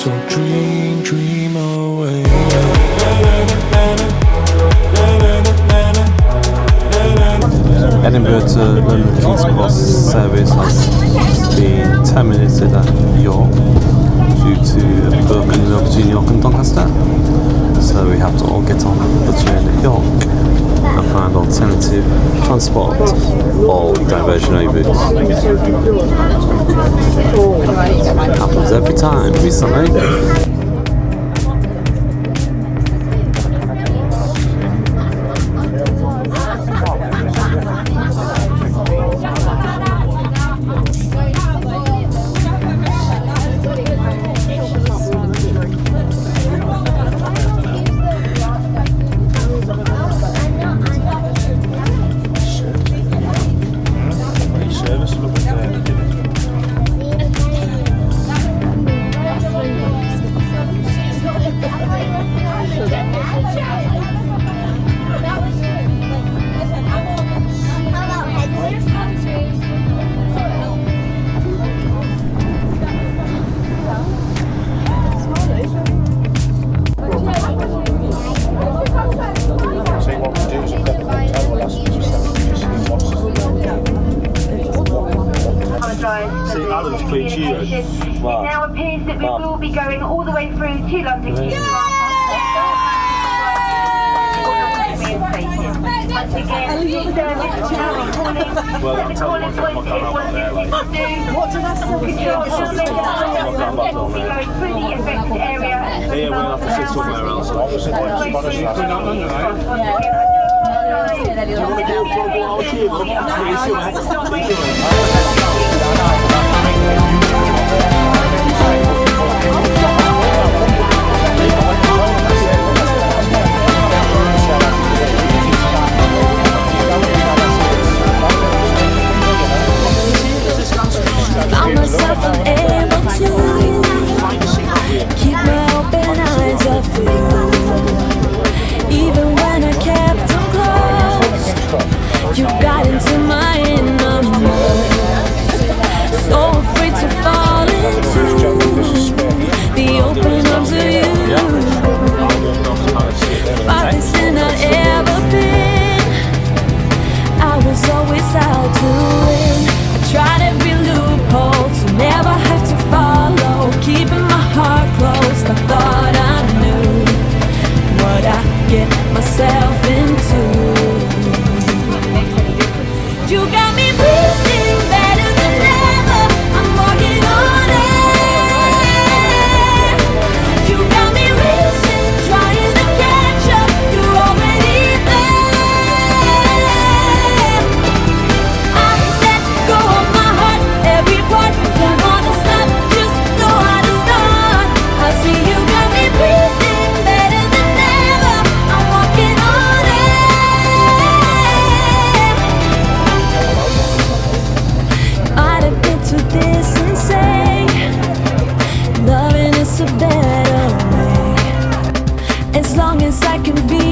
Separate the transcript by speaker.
Speaker 1: So dream away.
Speaker 2: Edinburgh to London King's Cross service has been terminated at York due to a broken between York and Doncaster. So we have to all get on the train at York and find alternative transport or diversionary routes. Happens every time recently.
Speaker 3: It now appears that we will be going all the way through to London King's Cross. Once again, the service will be calling. The call is what you do. What did I say? Going through the affected area.
Speaker 2: Here we'll have to sit somewhere else.
Speaker 4: Found myself unable to keep my open eyes off you. Even when I kept them closed, you got into my inner mind. So afraid to fall into the open arms of you. Farthest than I'd ever been. I was always out to win. I tried every loophole to never have to follow. Keeping my heart closed, I thought I knew what I get myself into. You got me breathing better than ever. I'm walking on air. You got me racing, trying to catch up. You're already there. I let go of my heart, every part. Don't wanna stop, just know how to start. I see you got me breathing better than ever. I'm walking on air. I'd admit to this and say loving is a better way. As long as I can be